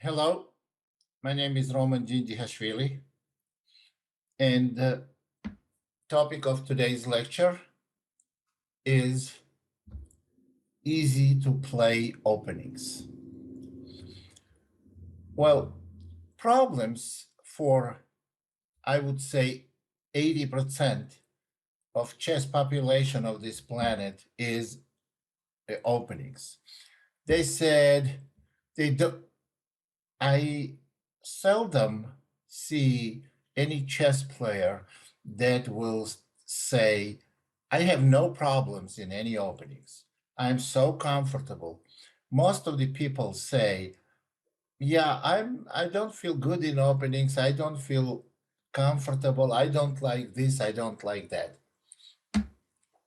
Hello, my name is 𝗵𝗵 and the topic of today's lecture is easy to play openings. Well, problems for, I would say, 80% of chess population of this planet is the openings. They said I seldom see any chess player that will say, I have no problems in any openings. I'm so comfortable. Most of the people say, yeah, I don't feel good in openings. I don't feel comfortable. I don't like this. I don't like that.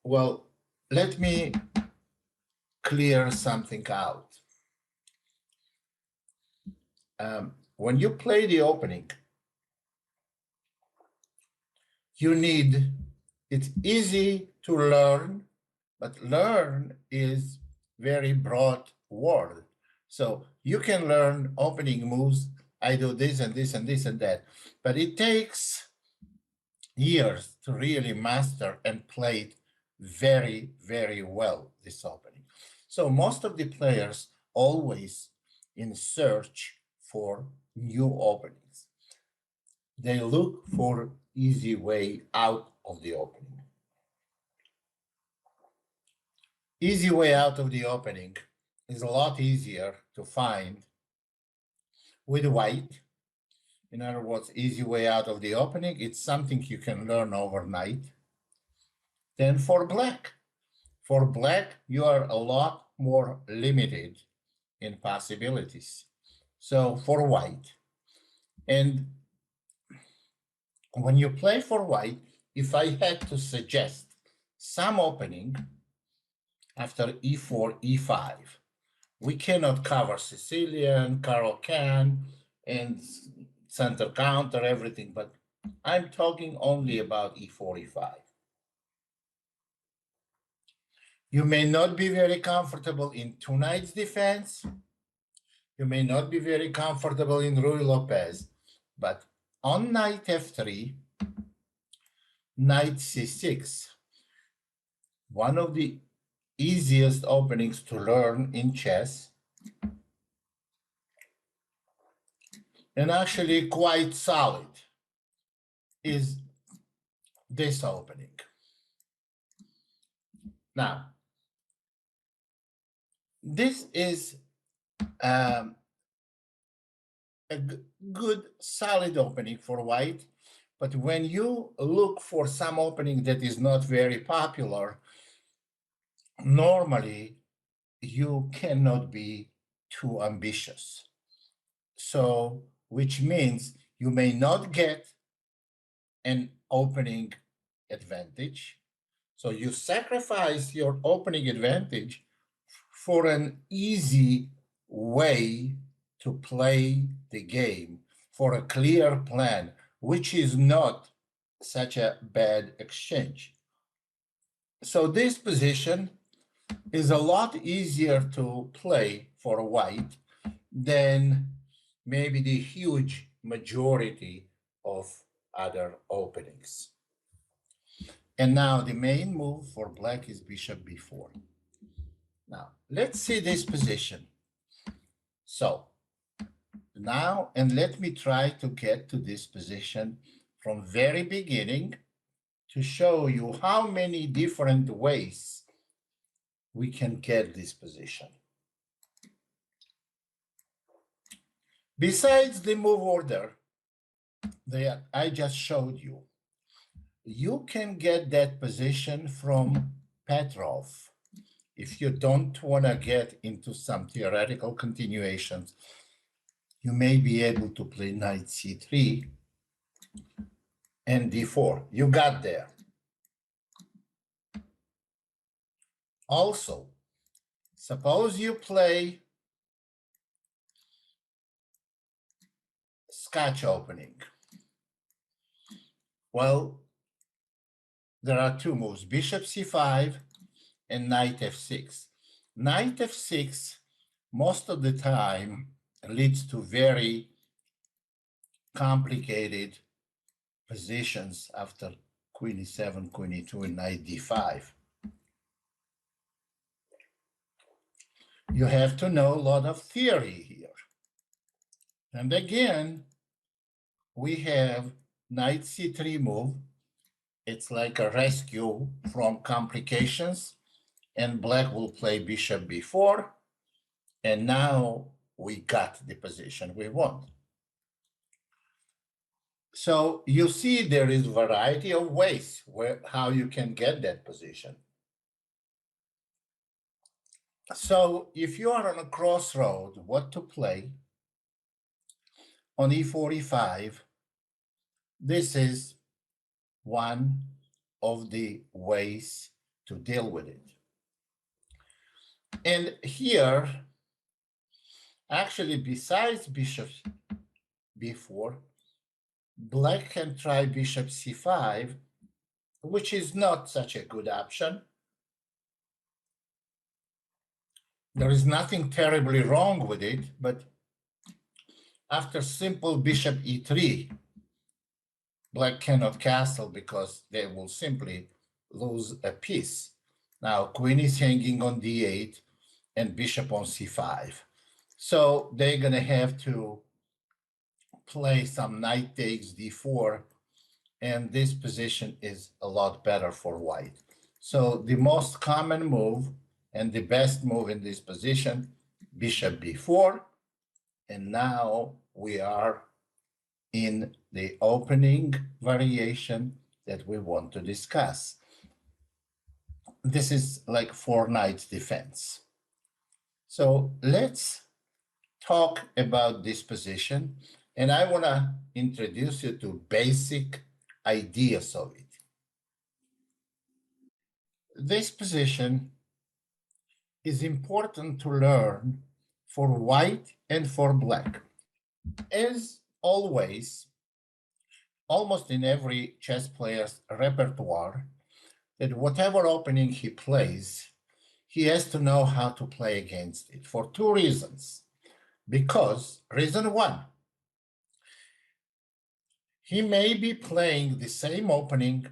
Well, let me clear something out. When you play the opening, it's easy to learn, but learn is very broad word. So you can learn opening moves. I do this and this and this and that, but it takes years to really master and play it very, very well, this opening. So most of the players always in search for new openings. They look for easy way out of the opening. Easy way out of the opening is a lot easier to find with white. In other words, easy way out of the opening, it's something you can learn overnight. Then for black. For black, you are a lot more limited in possibilities. So for white, and when you play for white, if I had to suggest some opening after e4, e5, we cannot cover Sicilian, Caro-Kann, and center counter, everything, but I'm talking only about e4, e5. You may not be very comfortable in two knights defense. You may not be very comfortable in Ruy-Lopez, but on knight f3, knight c6, one of the easiest openings to learn in chess, and actually quite solid, is this opening. Now, this is a good, solid opening for white, but when you look for some opening that is not very popular, normally you cannot be too ambitious. So, which means you may not get an opening advantage. So you sacrifice your opening advantage for an easy way to play the game, for a clear plan, which is not such a bad exchange. So this position is a lot easier to play for white than maybe the huge majority of other openings. And now the main move for black is bishop b4. Now, let's see this position. So now, and let me try to get to this position from very beginning to show you how many different ways we can get this position. Besides the move order that I just showed you, you can get that position from Petrov. If you don't want to get into some theoretical continuations, you may be able to play knight c3 and d4. You got there. Also, suppose you play Scotch opening. Well, there are two moves, bishop c5 and knight f6. Knight f6, most of the time, leads to very complicated positions after queen e7, queen e2, and knight d5. You have to know a lot of theory here. And again, we have knight c3 move. It's like a rescue from complications, and black will play bishop b4, and now we got the position we want. So you see there is a variety of ways how you can get that position. So if you are on a crossroad, what to play on e4, e5, this is one of the ways to deal with it. And here, actually, besides bishop b4, black can try bishop c5, which is not such a good option. There is nothing terribly wrong with it, but after simple bishop e3, black cannot castle because they will simply lose a piece. Now, queen is hanging on d8 and bishop on c5. So they're going to have to play some knight takes d4, and this position is a lot better for white. So the most common move and the best move in this position, bishop b4, and now we are in the opening variation that we want to discuss. This is like 4 knights defense. So let's talk about this position, and I want to introduce you to basic ideas of it. This position is important to learn for white and for black. As always, almost in every chess player's repertoire, that whatever opening he plays, he has to know how to play against it for 2 reasons. Because, reason 1, he may be playing the same opening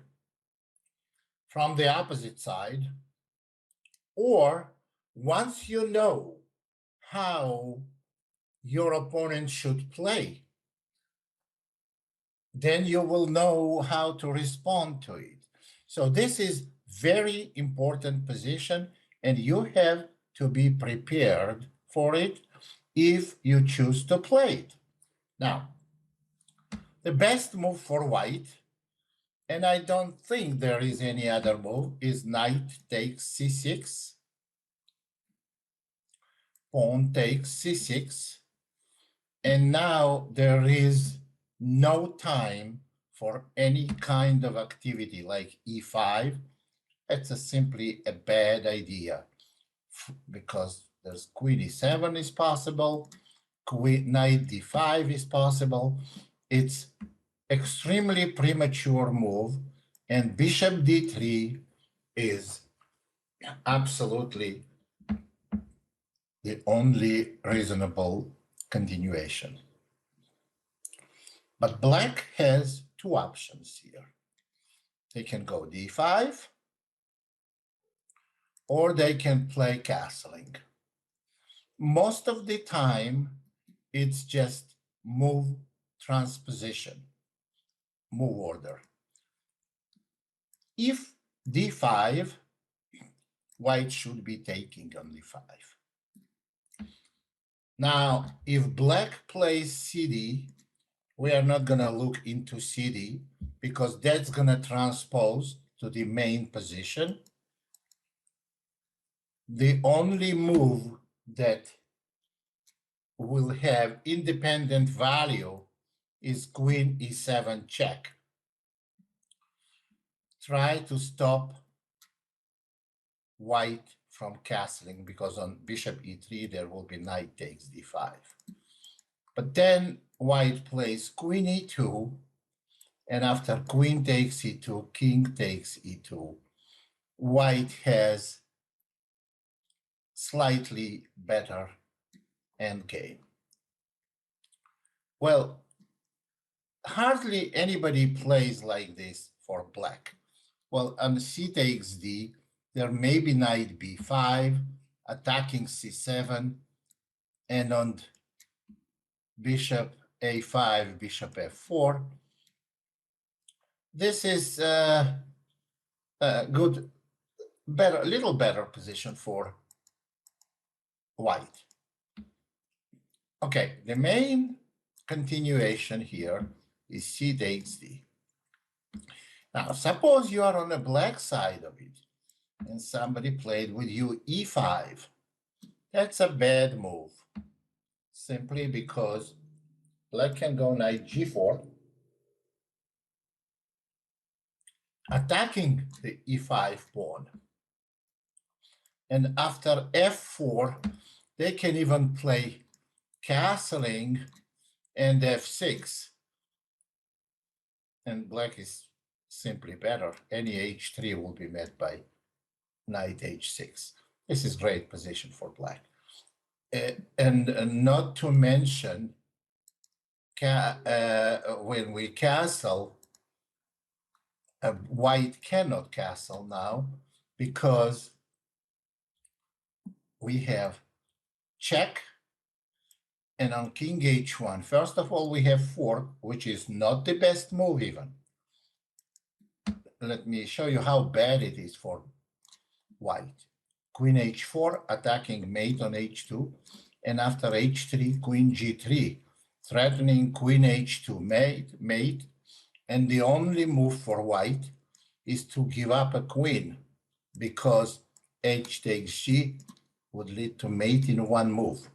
from the opposite side, or once you know how your opponent should play, then you will know how to respond to it. So this is very important position, and you have to be prepared for it if you choose to play it. Now, the best move for white, and I don't think there is any other move, is knight takes c6, pawn takes c6, and now there is no time for any kind of activity like e5. It's simply a bad idea because there's queen e7 is possible, knight d5 is possible. It's extremely premature move, and bishop d3 is absolutely the only reasonable continuation. But black has 2 options here. They can go d5, or they can play castling. Most of the time, it's just move transposition, move order. If d5, white should be taking on d5. Now, if black plays cd, we are not going to look into cd because that's going to transpose to the main position. The only move that will have independent value is queen e7 check. Try to stop white from castling, because on bishop e3 there will be knight takes d5. But then white plays queen e2, and after queen takes e2, king takes e2. White has slightly better endgame. Well, hardly anybody plays like this for black. Well, on c takes d, there may be knight b5, attacking c7, and on bishop a5, bishop f4. This is a good, better, little better position for white. Okay, the main continuation here is c takes d. Now, suppose you are on the black side of it, and somebody played with you e5. That's a bad move, simply because black can go knight g4, attacking the e5 pawn. And after f4, they can even play castling and f6. And black is simply better. Any h3 will be met by knight h6. This is great position for black. And not to mention, when we castle, white cannot castle now because we have check, and on king h1, first of all, we have fork, which is not the best move even. Let me show you how bad it is for white. Queen h4, attacking mate on h2, and after h3, queen g3, threatening queen h2 mate, and the only move for white is to give up a queen, because h takes g would lead to mate in one move.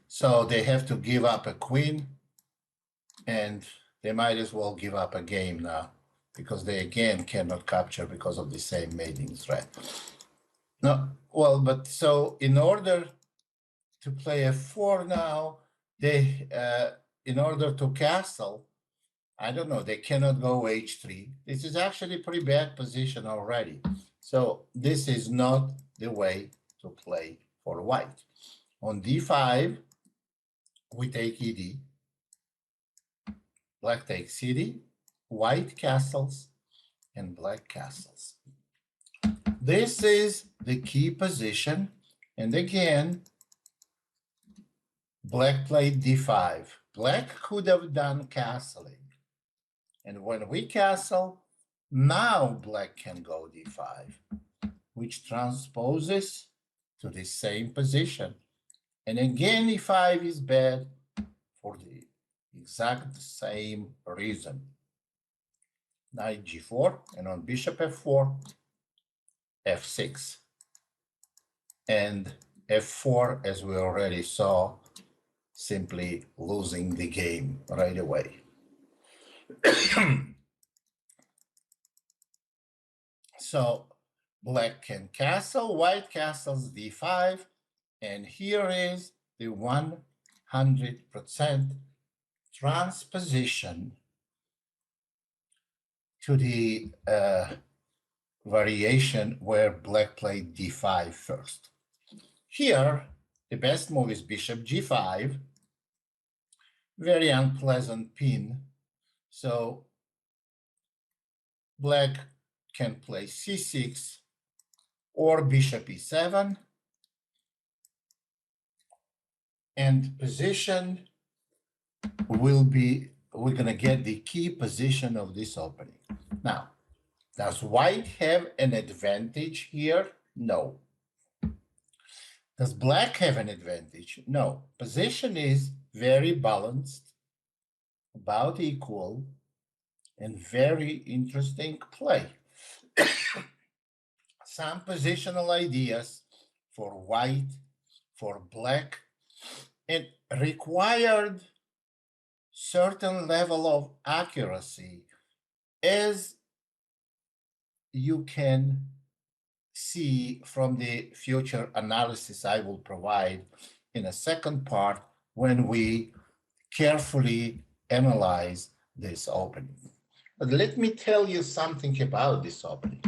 So they have to give up a queen, and they might as well give up a game now, because they again cannot capture because of the same mating threat. No, well, but so in order to play f4 now, they, in order to castle, I don't know, they cannot go h3. This is actually a pretty bad position already. So this is not the way to play for white. On d5, we take ed. Black takes cd, white castles, and black castles. This is the key position. And again, black played d5. Black could have done castling. And when we castle, now black can go d5, which transposes to the same position. And again, e5 is bad for the exact same reason. Knight g4, and on bishop f4, f6. And f4, as we already saw, simply losing the game right away. So black can castle, white castles d5, and here is the 100% transposition to the variation where black played d5 first. Here, the best move is bishop g5, very unpleasant pin. So black can play c6 or bishop e7, and position will be, we're going to get the key position of this opening. Now, does white have an advantage here? No. Does black have an advantage? No. Position is very balanced, about equal, and very interesting play. Some positional ideas for white, for black, and required certain level of accuracy, as you can see from the future analysis I will provide in a second part when we carefully analyze this opening. But let me tell you something about this opening.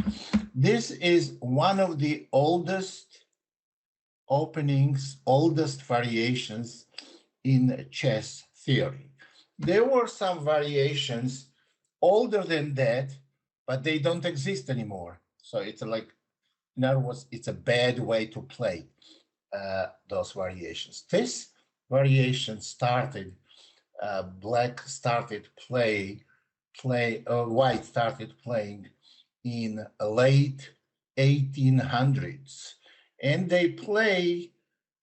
This is one of the oldest openings, oldest variations in chess theory. There were some variations older than that, but they don't exist anymore. So it's like, in other words, it's a bad way to play those variations. This variation started, white started playing in late 1800s, and they play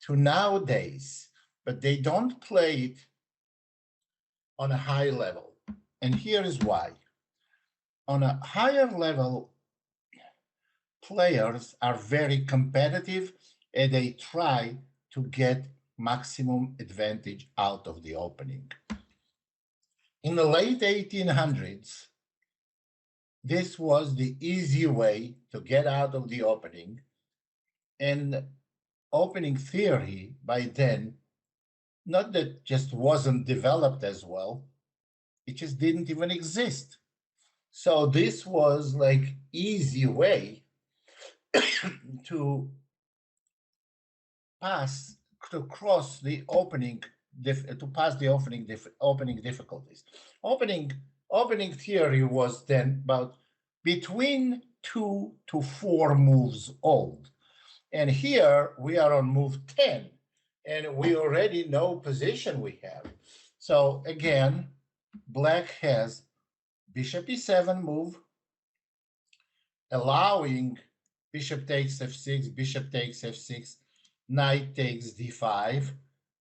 to nowadays, but they don't play it on a high level. And here is why. On a higher level, players are very competitive and they try to get maximum advantage out of the opening. In the late 1800s, this was the easy way to get out of the opening, and opening theory by then, not that just wasn't developed as well, it just didn't even exist. So this was like easy way to pass the opening difficulties. Opening theory was then about between 2 to 4 moves old. And here we are on move 10, and we already know position we have. So again, black has bishop e7 move, allowing bishop takes f6, bishop takes f6, knight takes d5,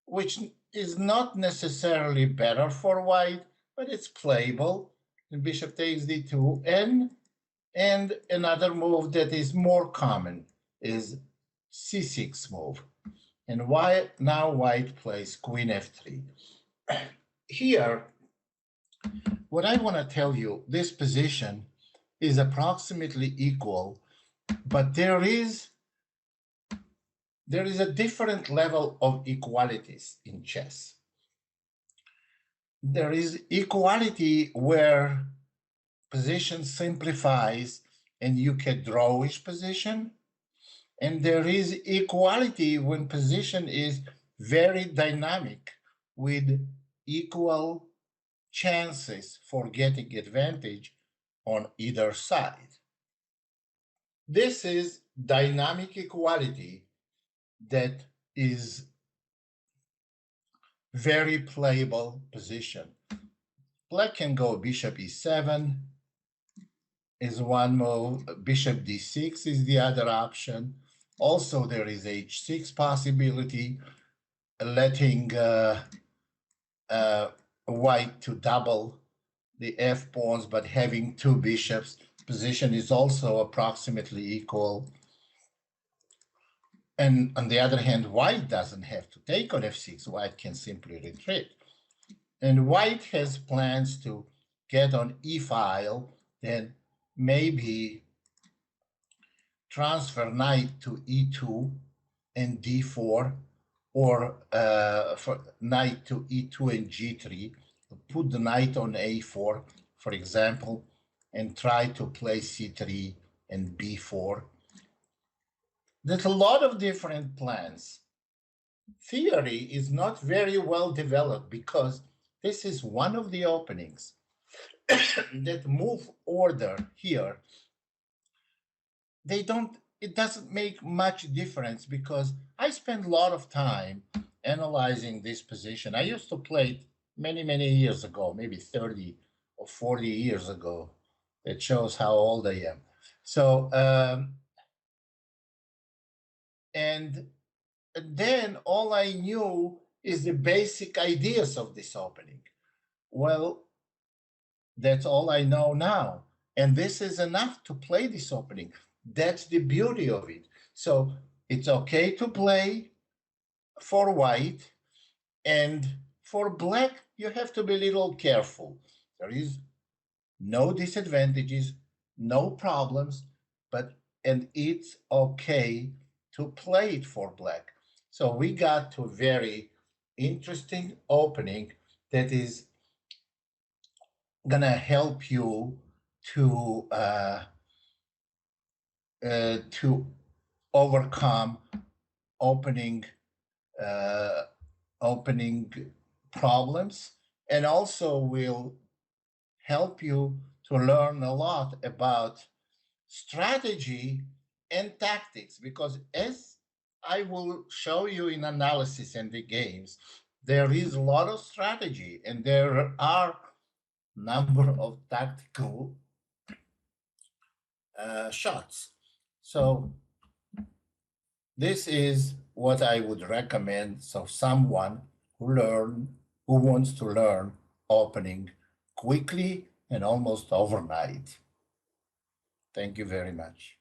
which is not necessarily better for white, but it's playable. And bishop takes d2, and another move that is more common is c6 move. And now white plays queen f3. Here, what I want to tell you, this position is approximately equal, but there is a different level of equalities in chess. There is equality where position simplifies and you can draw each position. And there is equality when position is very dynamic with equal chances for getting advantage on either side. This is dynamic equality that is very playable position. Black can go bishop e7 is one move, bishop d6 is the other option. Also, there is h6 possibility, letting white to double the f pawns, but having 2 bishops. Position is also approximately equal. And on the other hand, white doesn't have to take on f6. White can simply retreat. And white has plans to get on e-file, then maybe transfer knight to e2 and d4, or for knight to e2 and g3, put the knight on a4, for example, and try to play c3 and b4. There's a lot of different plans. Theory is not very well developed because this is one of the openings that move order here. It doesn't make much difference because I spend a lot of time analyzing this position. I used to play it many, many years ago, maybe 30 or 40 years ago. It shows how old I am. So, and then all I knew is the basic ideas of this opening. Well, that's all I know now. And this is enough to play this opening. That's the beauty of it. So it's okay to play for white, and for black, you have to be a little careful. There is no disadvantages, no problems, and it's okay to play it for black. So we got to a very interesting opening that is gonna help you to overcome opening problems, and also will help you to learn a lot about strategy and tactics, because as I will show you in analysis and the games, there is a lot of strategy and there are number of tactical shots. So this is what I would recommend. So someone who wants to learn opening quickly and almost overnight. Thank you very much.